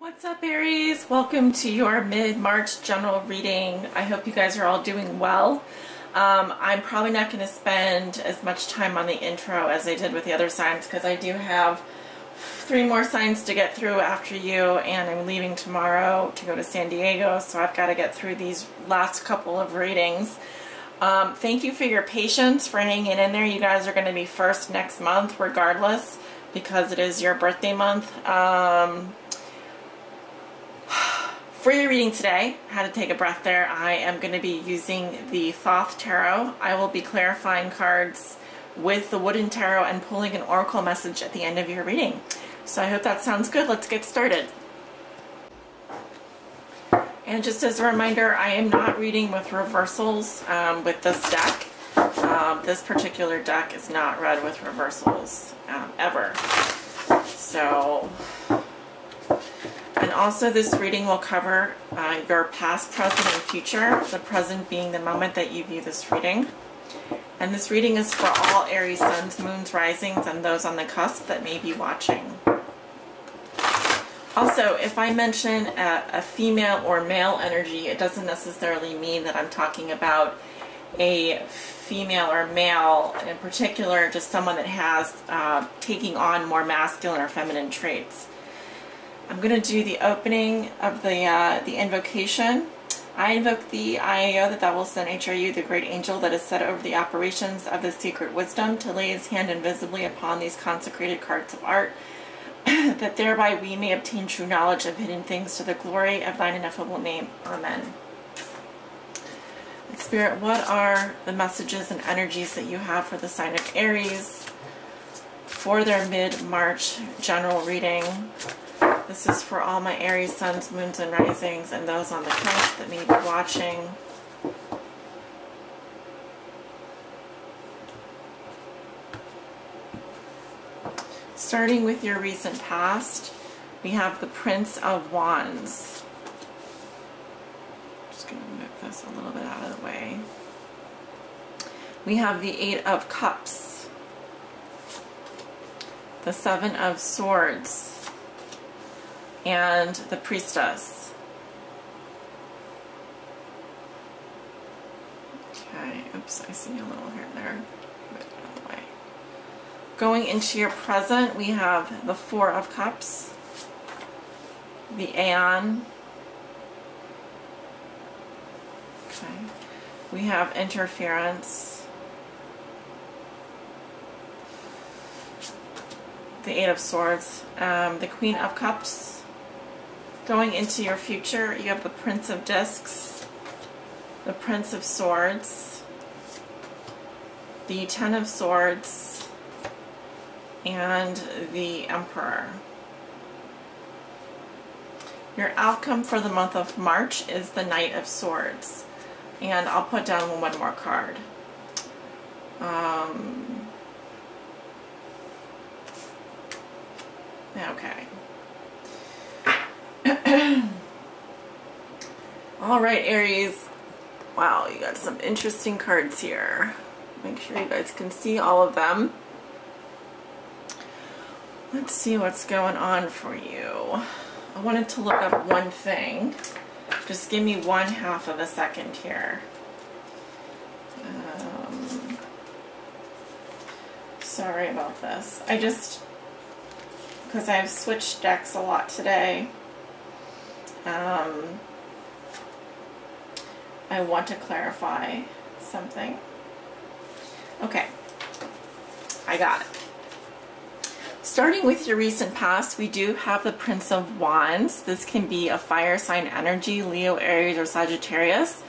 What's up, Aries? Welcome to your mid-March general reading. I hope you guys are all doing well. I'm probably not going to spend as much time on the intro as I did with the other signs because I do have 3 more signs to get through after you, and I'm leaving tomorrow to go to San Diego, so I've got to get through these last couple of readings. Thank you for your patience, for hanging in there. You guys are going to be first next month regardless because it is your birthday month. For your reading today, how to take a breath there, I am going to be using the Thoth Tarot. I will be clarifying cards with the Wooden Tarot and pulling an oracle message at the end of your reading. So I hope that sounds good. Let's get started. And just as a reminder, I am not reading with reversals with this deck. This particular deck is not read with reversals ever. So... And also this reading will cover your past, present, and future, the present being the moment that you view this reading. And this reading is for all Aries suns, moons, risings, and those on the cusp that may be watching. Also, if I mention a female or male energy, it doesn't necessarily mean that I'm talking about a female or male, in particular just someone that has taking on more masculine or feminine traits. I'm going to do the opening of the invocation. I invoke the IAO, the Double-Sun HRU, the great angel that is set over the operations of the secret wisdom, to lay his hand invisibly upon these consecrated cards of art, that thereby we may obtain true knowledge of hidden things to the glory of thine ineffable name. Amen. Spirit, what are the messages and energies that you have for the sign of Aries for their mid-March general reading? This is for all my Aries suns, moons, and risings, and those on the cusp that may be watching. Starting with your recent past, we have the Prince of Wands. Just going to move this a little bit out of the way. We have the 8 of Cups, the 7 of Swords, and the Priestess. Okay, oops, I see a little here and there. Move it out of the way. Going into your present, we have the 4 of Cups, the Aeon. Okay, we have Interference, the 8 of Swords, the Queen of Cups. Going into your future, you have the Prince of Discs, the Prince of Swords, the 10 of Swords, and the Emperor. Your outcome for the month of March is the Knight of Swords. And I'll put down one more card. Okay. All right, Aries. Wow, you got some interesting cards here. Make sure you guys can see all of them. Let's see what's going on for you. I wanted to look up one thing. Just give me 1/2 of a second here. Sorry about this. Because I've switched decks a lot today. I want to clarify something. Okay, I got it. Starting with your recent past, we do have the Prince of Wands. This can be a fire sign energy, Leo, Aries, or Sagittarius.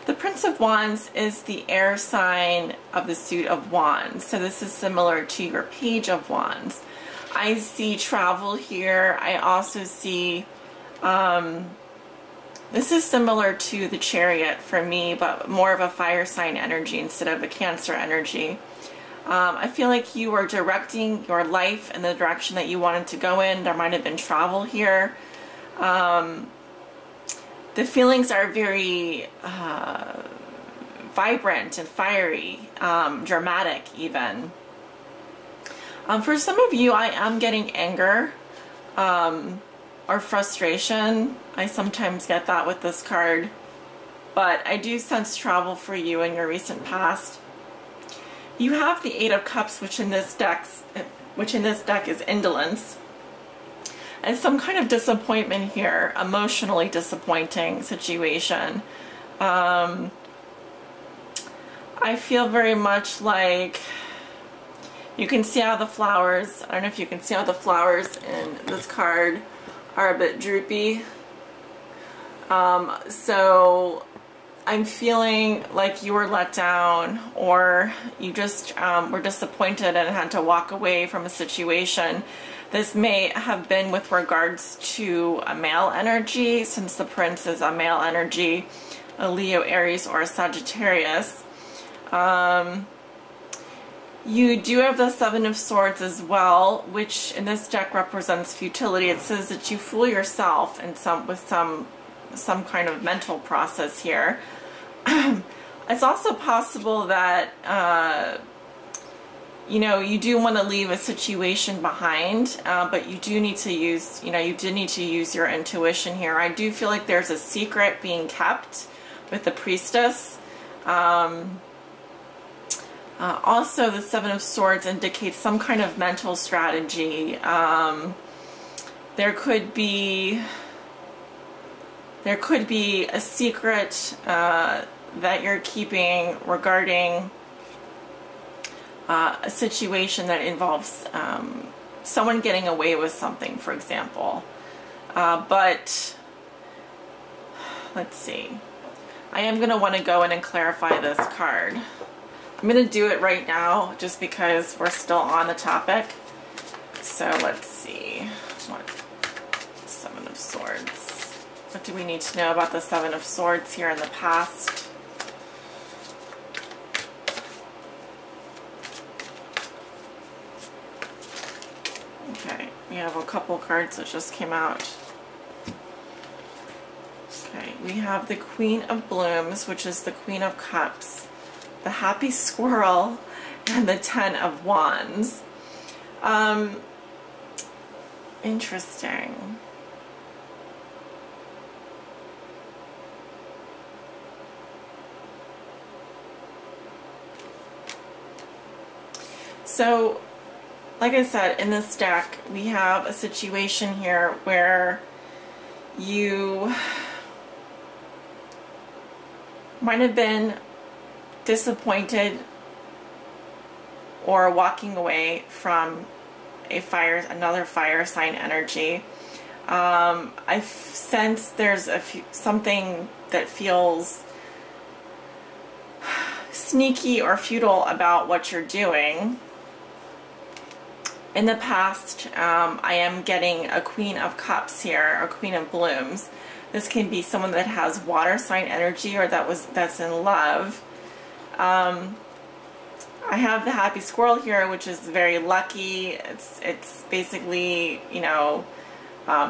The Prince of Wands is the air sign of the suit of Wands. So this is similar to your Page of Wands. I see travel here. I also see, this is similar to the Chariot for me, but more of a fire sign energy instead of a Cancer energy. I feel like you are directing your life in the direction that you wanted to go in. There might have been travel here. The feelings are very vibrant and fiery, dramatic even. For some of you, I am getting anger. or frustration. I sometimes get that with this card. But I do sense travel for you in your recent past. You have the Eight of Cups, which in this deck is indolence. And some kind of disappointment here, emotionally disappointing situation. I feel very much like you can see how the flowers, I don't know if you can see how the flowers in this card are a bit droopy. So I'm feeling like you were let down, or you just were disappointed and had to walk away from a situation. This may have been with regards to a male energy, since the Prince is a male energy, a Leo, Aries, or a Sagittarius. You do have the Seven of Swords as well, which in this deck represents futility. It says that you fool yourself in with some kind of mental process here. It's also possible that you know, you do want to leave a situation behind, but you do need to use, you know, you do need to use your intuition here. I do feel like there's a secret being kept with the Priestess. Also, the Seven of Swords indicates some kind of mental strategy. There could be a secret that you're keeping regarding a situation that involves someone getting away with something, for example. But let's see. I am going to want to go in and clarify this card. I'm going to do it right now just because we're still on the topic. So let's see. What? Seven of Swords. What do we need to know about the Seven of Swords here in the past? Okay, we have a couple cards that just came out. Okay, we have the Queen of Blooms, which is the Queen of Cups, the Happy Squirrel, and the Ten of Wands. Interesting. So, like I said, in this deck, we have a situation here where you might have been disappointed or walking away from another fire sign energy. I sense there's something that feels sneaky or futile about what you're doing. In the past, I am getting a Queen of Cups here, a Queen of Blooms. This can be someone that has water sign energy or that's in love. I have the Happy Squirrel here, which is very lucky. It's basically, you know,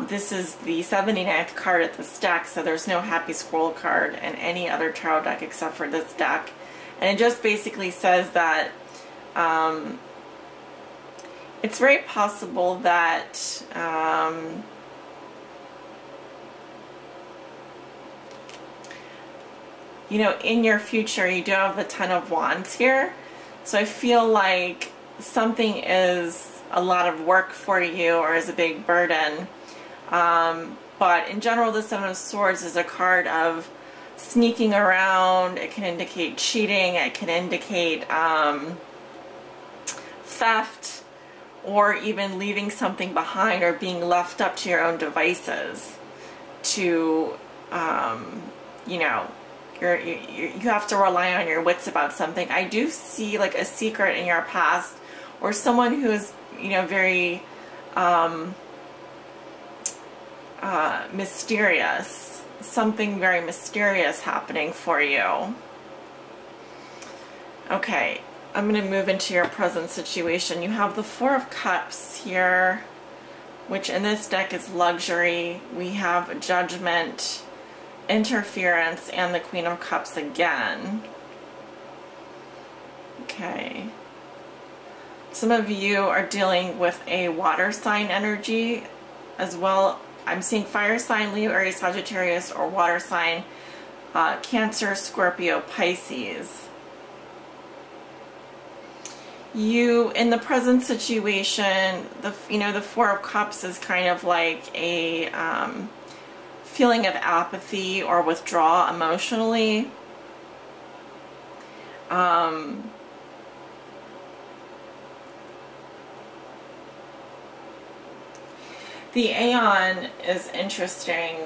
this is the 79th card at this deck, so there's no Happy Squirrel card in any other tarot deck except for this deck. And it just basically says that it's very possible that you know, in your future, you do have the Ten of Wands here. So I feel like something is a lot of work for you or is a big burden. But in general, the Seven of Swords is a card of sneaking around. It can indicate cheating. It can indicate theft, or even leaving something behind or being left up to your own devices to, you know, you have to rely on your wits about something. I do see like a secret in your past, or someone who is, you know, very mysterious. Something very mysterious happening for you. Okay, I'm going to move into your present situation. You have the Four of Cups here, which in this deck is luxury. We have Judgment, Interference, and the Queen of Cups again. Okay. Some of you are dealing with a water sign energy as well I'm seeing fire sign, Leo, Aries, Sagittarius, or water sign, Cancer, Scorpio, Pisces. You, in the present situation, the Four of Cups is kind of like a feeling of apathy or withdrawal emotionally. The Aeon is interesting.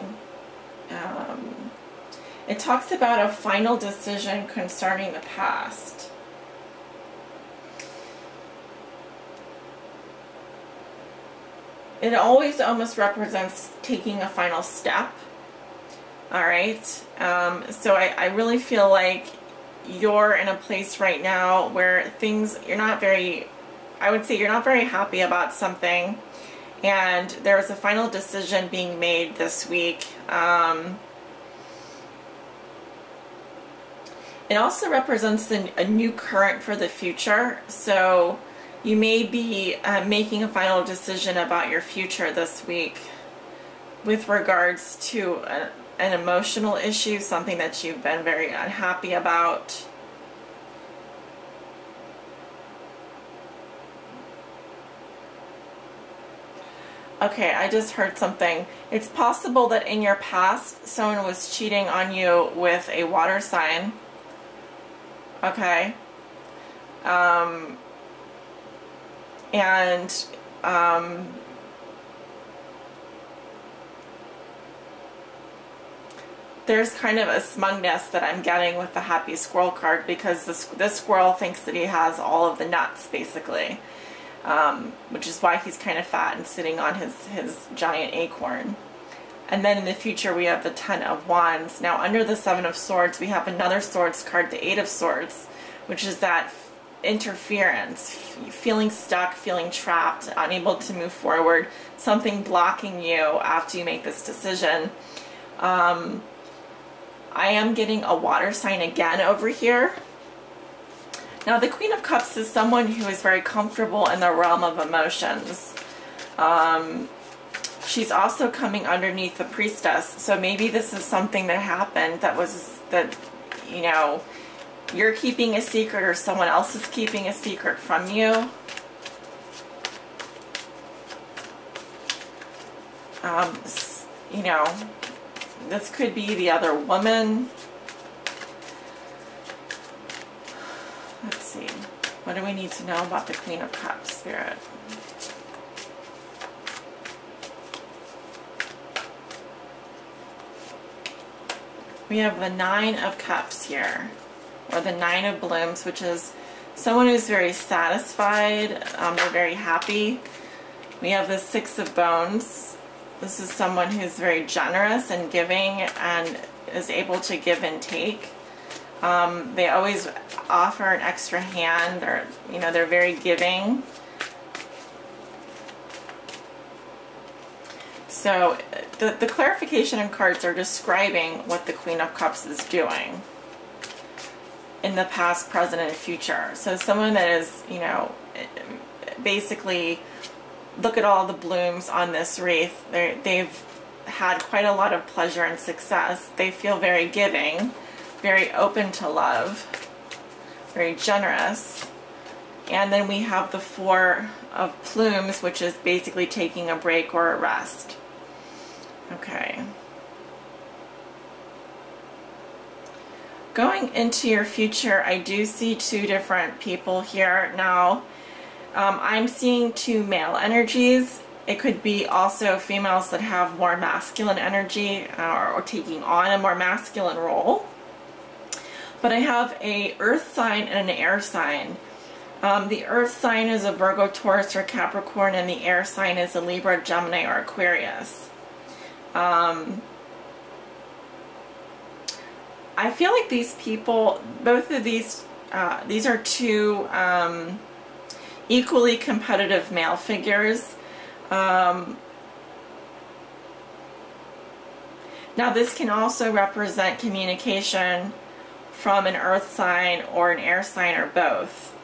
It talks about a final decision concerning the past. It always almost represents taking a final step. All right. So I really feel like you're in a place right now where things, I would say you're not very happy about something. And there's a final decision being made this week. It also represents a new current for the future. So you may be making a final decision about your future this week with regards to an emotional issue, something that you've been very unhappy about. Okay, I just heard something. It's possible that in your past, someone was cheating on you with a water sign. Okay. There's kind of a smugness that I'm getting with the Happy Squirrel card, because this squirrel thinks that he has all of the nuts, basically. Which is why he's kind of fat and sitting on his giant acorn. And then in the future we have the Ten of Wands. Now under the Seven of Swords we have another Swords card, the Eight of Swords, which is that interference, feeling stuck, feeling trapped, unable to move forward, something blocking you after you make this decision. I am getting a water sign again over here. Now the Queen of Cups is someone who is very comfortable in the realm of emotions. She's also coming underneath the Priestess, so maybe this is something that happened that you know, you're keeping a secret or someone else is keeping a secret from you. You know, this could be the other woman. Let's see. What do we need to know about the Queen of Cups, Spirit? We have the Nine of Cups here, or the Nine of Blooms, which is someone who's very satisfied. They're very happy. We have the Six of Bones. This is someone who's very generous and giving and is able to give and take. They always offer an extra hand, or, you know, they're very giving. So the clarification in cards are describing what the Queen of Cups is doing in the past, present, and future. So someone that is, you know, basically, look at all the blooms on this wreath. They've had quite a lot of pleasure and success. They feel very giving, very open to love, very generous. And then we have the Four of Plumes, which is basically taking a break or a rest. Okay. Going into your future, I do see two different people here now. I'm seeing two male energies. It could be also females that have more masculine energy, or taking on a more masculine role. But I have a earth sign and an air sign. The earth sign is a Virgo, Taurus, or Capricorn, and the air sign is a Libra, Gemini, or Aquarius. I feel like these people, both of these are two equally competitive male figures. Now this can also represent communication from an earth sign or an air sign, or both.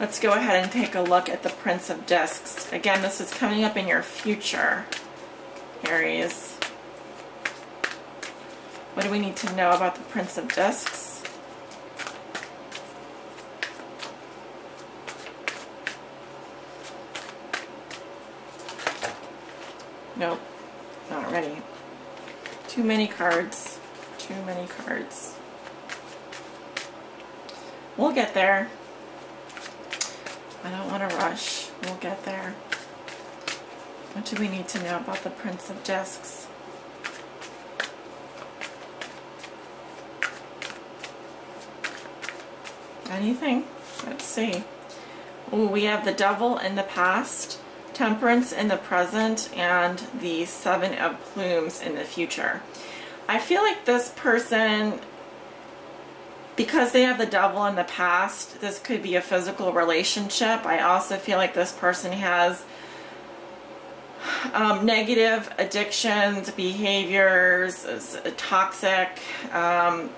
Let's go ahead and take a look at the Prince of Discs. Again, this is coming up in your future. Aries. What do we need to know about the Prince of Discs? Nope, not ready. Too many cards. Too many cards. We'll get there. I don't want to rush. We'll get there. What do we need to know about the Prince of Discs? Anything? Let's see. Ooh, we have the Devil in the past, Temperance in the present, and the Seven of Plumes in the future. I feel like this person, because they have the Devil in the past, this could be a physical relationship. I also feel like this person has negative addictions, behaviors, is toxic.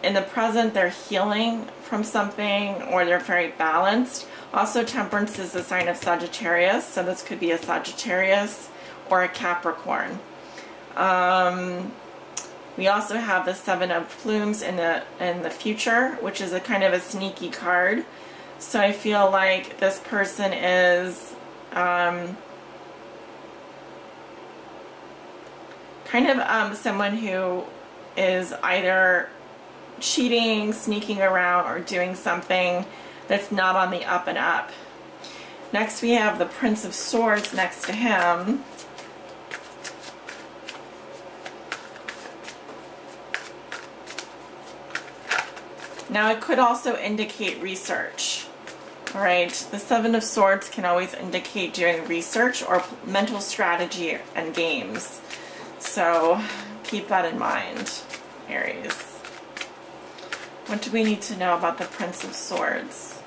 In the present, they're healing from something, or they're very balanced. Also, Temperance is a sign of Sagittarius, so this could be a Sagittarius or a Capricorn. We also have the Seven of Plumes in the future, which is a kind of a sneaky card. So I feel like this person is kind of someone who is either cheating, sneaking around, or doing something that's not on the up and up. Next we have the Prince of Swords next to him. Now it could also indicate research. Alright, the Seven of Swords can always indicate doing research or mental strategy and games. So keep that in mind, Aries. What do we need to know about the Prince of Swords?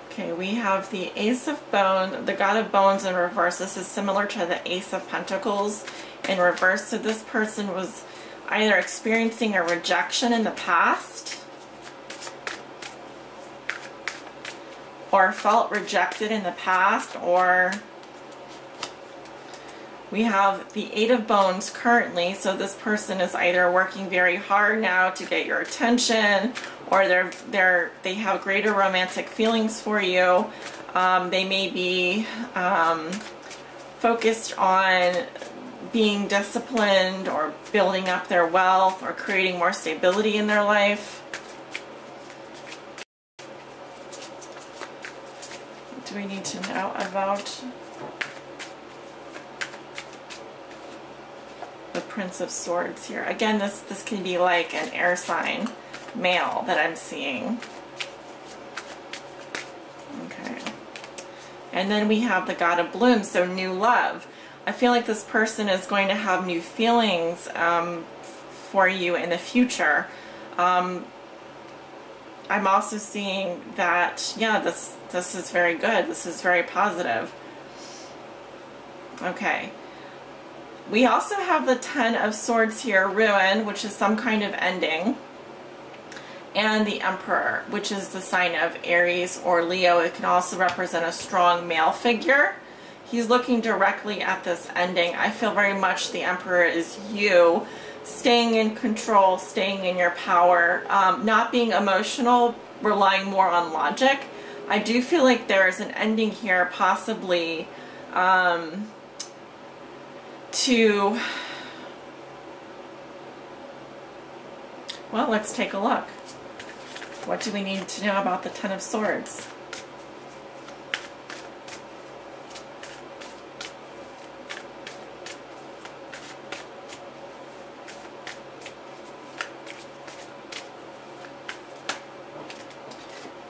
Okay, we have the Ace of Bones, the God of Bones in reverse. This is similar to the Ace of Pentacles in reverse. So this person was either experiencing a rejection in the past or felt rejected in the past, or we have the Eight of Bones currently. So this person is either working very hard now to get your attention, or they have greater romantic feelings for you. They may be focused on being disciplined or building up their wealth or creating more stability in their life. What do we need to know about the Prince of Swords here? Again, this can be like an air sign, male, that I'm seeing. Okay. And then we have the God of Blooms, so new love. I feel like this person is going to have new feelings for you in the future. I'm also seeing that, yeah, this is very good. This is very positive. Okay. We also have the Ten of Swords here, Ruin, which is some kind of ending. And the Emperor, which is the sign of Aries or Leo. It can also represent a strong male figure. He's looking directly at this ending. I feel very much the Emperor is you, staying in control, staying in your power, not being emotional, relying more on logic. I do feel like there's an ending here, possibly to, well, let's take a look. What do we need to know about the Ten of Swords?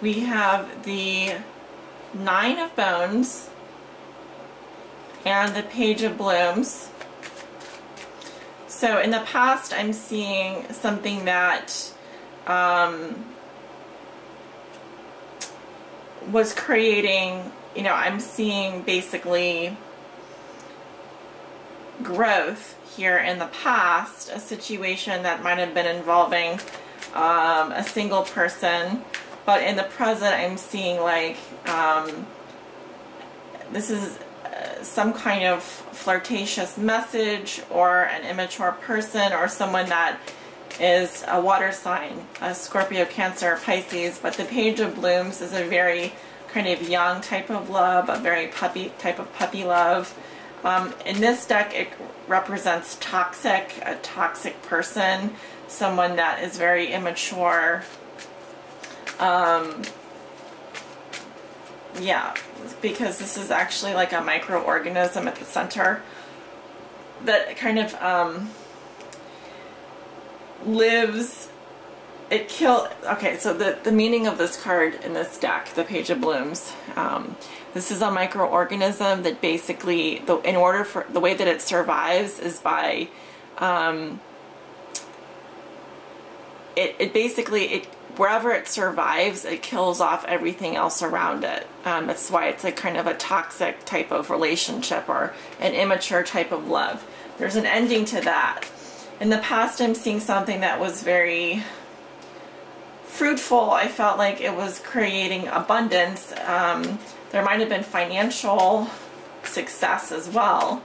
We have the Nine of Bones and the Page of Blooms. So in the past, I'm seeing something that was creating, you know, I'm seeing basically growth here in the past, a situation that might have been involving a single person, but in the present I'm seeing like this is some kind of flirtatious message, or an immature person, or someone that is a water sign, a Scorpio, Cancer, Pisces. But the Page of Blooms is a very kind of young type of love, a very puppy type of puppy love. In this deck, it represents toxic, a toxic person, someone that is very immature. Yeah, because this is actually like a microorganism at the center that kind of lives, okay, so the meaning of this card in this deck, the Page of Blooms, this is a microorganism that basically, in order for, the way that it survives is by, wherever it survives, it kills off everything else around it. That's why it's like kind of a toxic type of relationship, or an immature type of love. There's an ending to that. In the past, I'm seeing something that was very fruitful. I felt like it was creating abundance. There might have been financial success as well.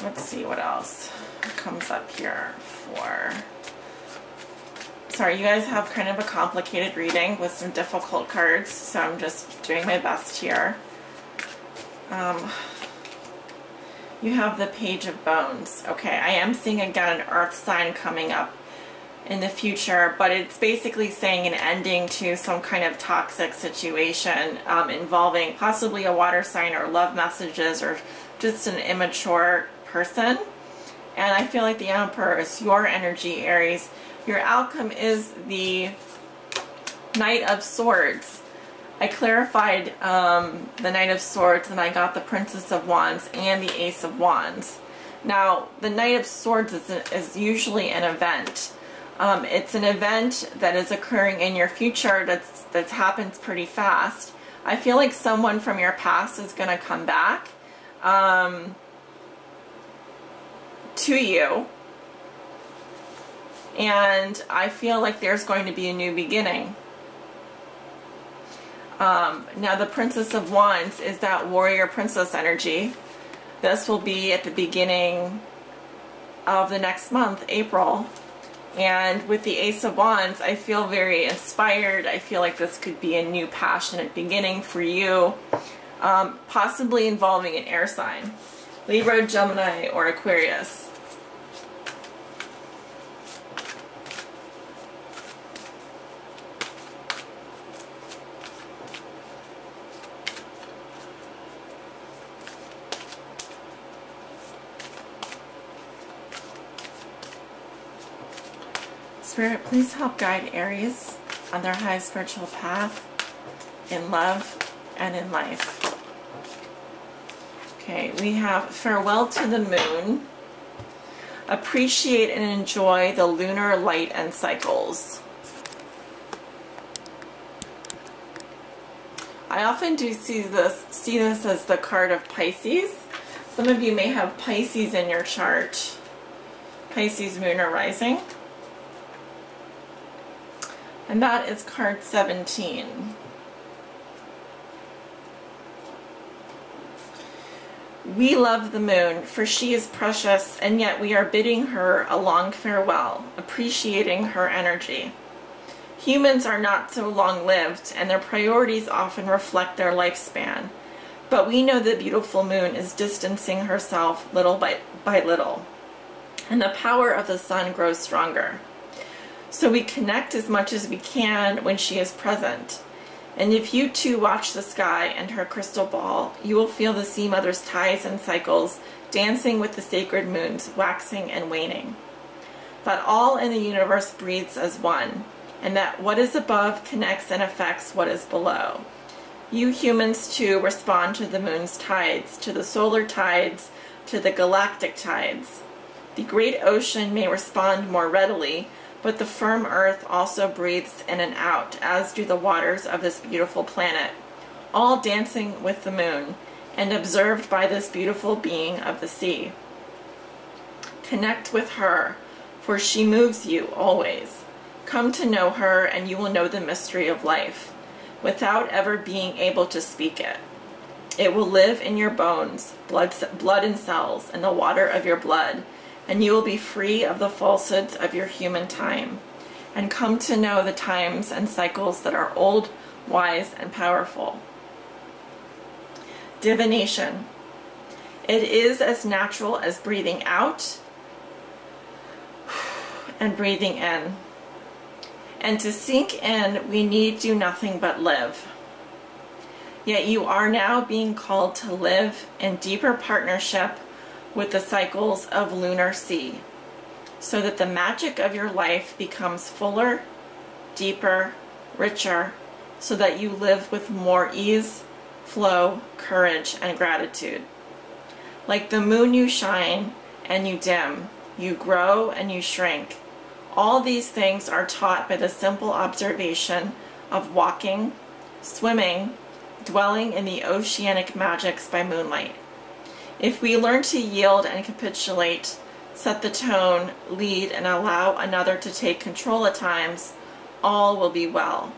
Let's see what else comes up here for... Sorry, you guys have kind of a complicated reading with some difficult cards, so I'm just doing my best here. You have the Page of Bones. Okay, I am seeing again an earth sign coming up in the future, but it's basically saying an ending to some kind of toxic situation involving possibly a water sign, or love messages, or just an immature person. And I feel like the Emperor is your energy, Aries. Your outcome is the Knight of Swords. I clarified the Knight of Swords, and I got the Princess of Wands and the Ace of Wands. Now, the Knight of Swords is usually an event. It's an event that is occurring in your future that happens pretty fast. I feel like someone from your past is going to come back to you, and I feel like there's going to be a new beginning. Now, the Princess of Wands is that warrior princess energy. This will be at the beginning of the next month, April. And with the Ace of Wands, I feel very inspired. I feel like this could be a new passionate beginning for you, possibly involving an air sign. Libra, Gemini, or Aquarius. Spirit, please help guide Aries on their high spiritual path in love and in life. Okay, we have Farewell to the Moon. Appreciate and enjoy the lunar light and cycles. I often do see this as the card of Pisces. Some of you may have Pisces in your chart. Pisces, Moon, or Rising. And that is card 17. We love the moon, for she is precious, and yet we are bidding her a long farewell, appreciating her energy. Humans are not so long-lived, and their priorities often reflect their lifespan. But we know the beautiful moon is distancing herself little by little, and the power of the sun grows stronger. So we connect as much as we can when she is present. And if you too watch the sky and her crystal ball, you will feel the sea mother's tides and cycles dancing with the sacred moons, waxing and waning. But all in the universe breathes as one, and that what is above connects and affects what is below. You humans too respond to the moon's tides, to the solar tides, to the galactic tides. The great ocean may respond more readily, but the firm earth also breathes in and out, as do the waters of this beautiful planet, all dancing with the moon, and observed by this beautiful being of the sea. Connect with her, for she moves you always. Come to know her, and you will know the mystery of life, without ever being able to speak it. It will live in your bones, blood and cells, and the water of your blood, and you will be free of the falsehoods of your human time, and come to know the times and cycles that are old, wise, and powerful. Divination. It is as natural as breathing out and breathing in. And to sink in, we need do nothing but live. Yet you are now being called to live in deeper partnership with the cycles of lunar sea, so that the magic of your life becomes fuller, deeper, richer, so that you live with more ease, flow, courage, and gratitude. Like the moon, you shine and you dim, you grow and you shrink. All these things are taught by the simple observation of walking, swimming, dwelling in the oceanic magics by moonlight. If we learn to yield and capitulate, set the tone, lead, and allow another to take control at times, all will be well.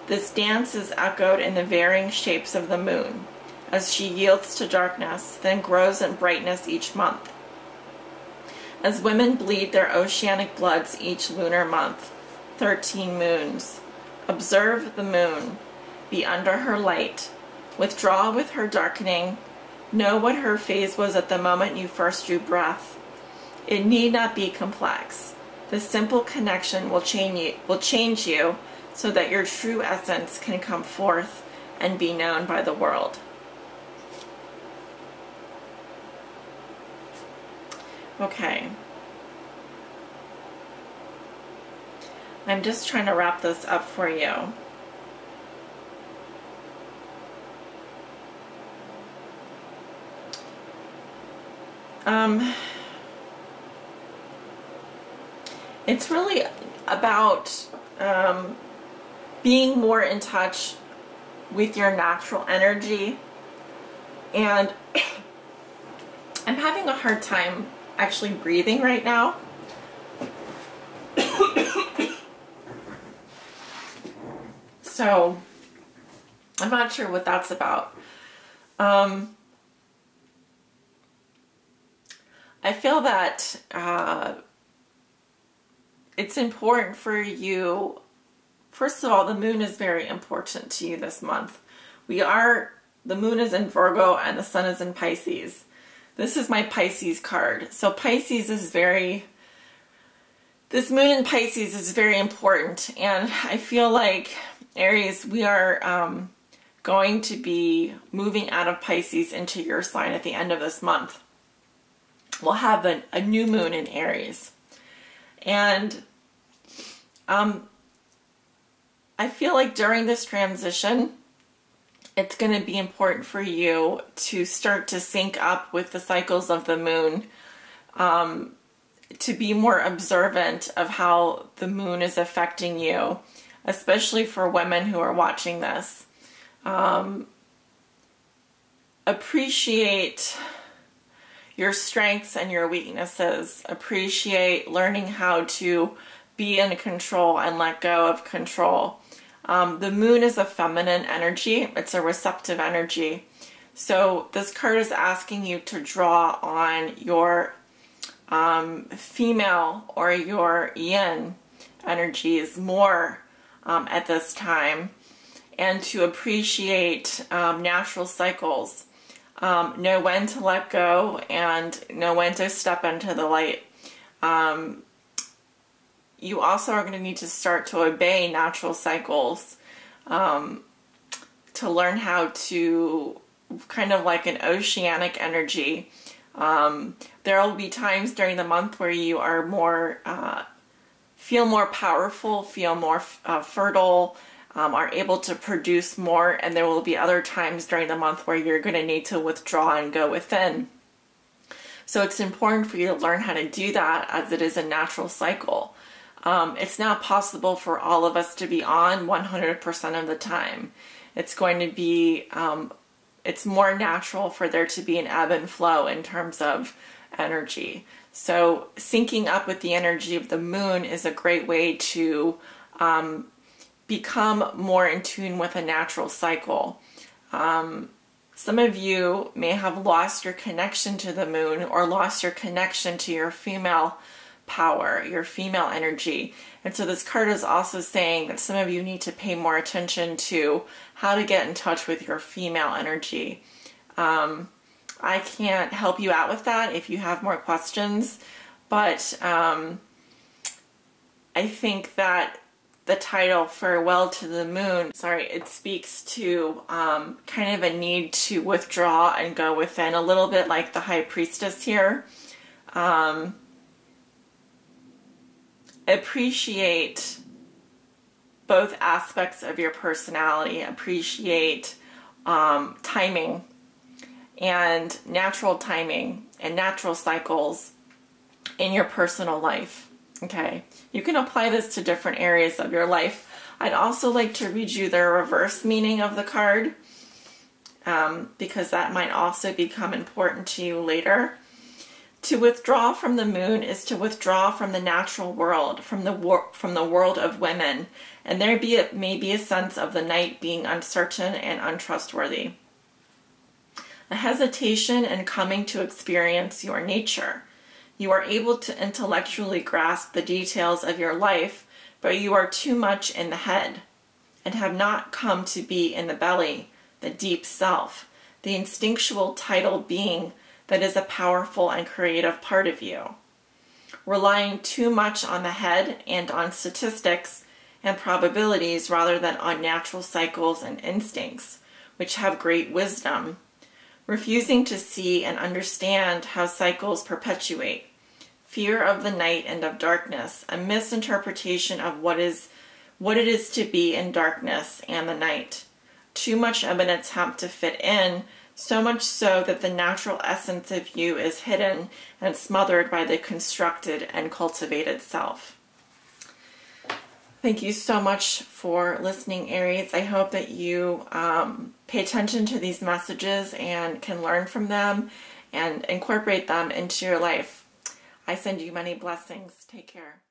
This dance is echoed in the varying shapes of the moon, as she yields to darkness, then grows in brightness each month. As women bleed their oceanic bloods each lunar month, 13 moons. Observe the moon, be under her light, withdraw with her darkening, know what her phase was at the moment you first drew breath. It need not be complex. The simple connection will change you so that your true essence can come forth and be known by the world. Okay. I'm just trying to wrap this up for you. It's really about being more in touch with your natural energy, and I'm having a hard time actually breathing right now. So I'm not sure what that's about. I feel that it's important for you. First of all, the moon is very important to you this month. The moon is in Virgo and the sun is in Pisces. This is my Pisces card. So Pisces is this moon in Pisces is very important. And I feel like, Aries, we are going to be moving out of Pisces into your sign at the end of this month. We'll have a new moon in Aries. And I feel like during this transition, it's going to be important for you to start to sync up with the cycles of the moon, to be more observant of how the moon is affecting you, especially for women who are watching this. Appreciate your strengths and your weaknesses. Appreciate learning how to be in control and let go of control. The moon is a feminine energy. It's a receptive energy. So this card is asking you to draw on your female or your yin energies more at this time, and to appreciate natural cycles. Know when to let go and know when to step into the light. You also are going to need to start to obey natural cycles, to learn how to, kind of like an oceanic energy. There will be times during the month where you are more, feel more powerful, feel more fertile, are able to produce more, and there will be other times during the month where you're going to need to withdraw and go within. So it's important for you to learn how to do that, as it is a natural cycle. It's not possible for all of us to be on 100% of the time. It's going to be, it's more natural for there to be an ebb and flow in terms of energy. So syncing up with the energy of the moon is a great way to become more in tune with a natural cycle. Some of you may have lost your connection to the moon or lost your connection to your female power, your female energy. And so this card is also saying that some of you need to pay more attention to how to get in touch with your female energy. I can't help you out with that if you have more questions, but I think that the title Farewell to the Moon, it speaks to kind of a need to withdraw and go within, a little bit like the High Priestess here. Appreciate both aspects of your personality. Appreciate timing and natural timing and natural cycles in your personal life. Okay, you can apply this to different areas of your life. I'd also like to read you the reverse meaning of the card because that might also become important to you later. To withdraw from the moon is to withdraw from the natural world, from the world of women, and there may be a sense of the night being uncertain and untrustworthy. A hesitation in coming to experience your nature. You are able to intellectually grasp the details of your life, but you are too much in the head and have not come to be in the belly, the deep self, the instinctual tidal being that is a powerful and creative part of you. Relying too much on the head and on statistics and probabilities rather than on natural cycles and instincts, which have great wisdom. Refusing to see and understand how cycles perpetuate. Fear of the night and of darkness, a misinterpretation of what it is to be in darkness and the night. Too much of an attempt to fit in, so much so that the natural essence of you is hidden and smothered by the constructed and cultivated self. Thank you so much for listening, Aries. I hope that you pay attention to these messages and can learn from them and incorporate them into your life. I send you many blessings. Take care.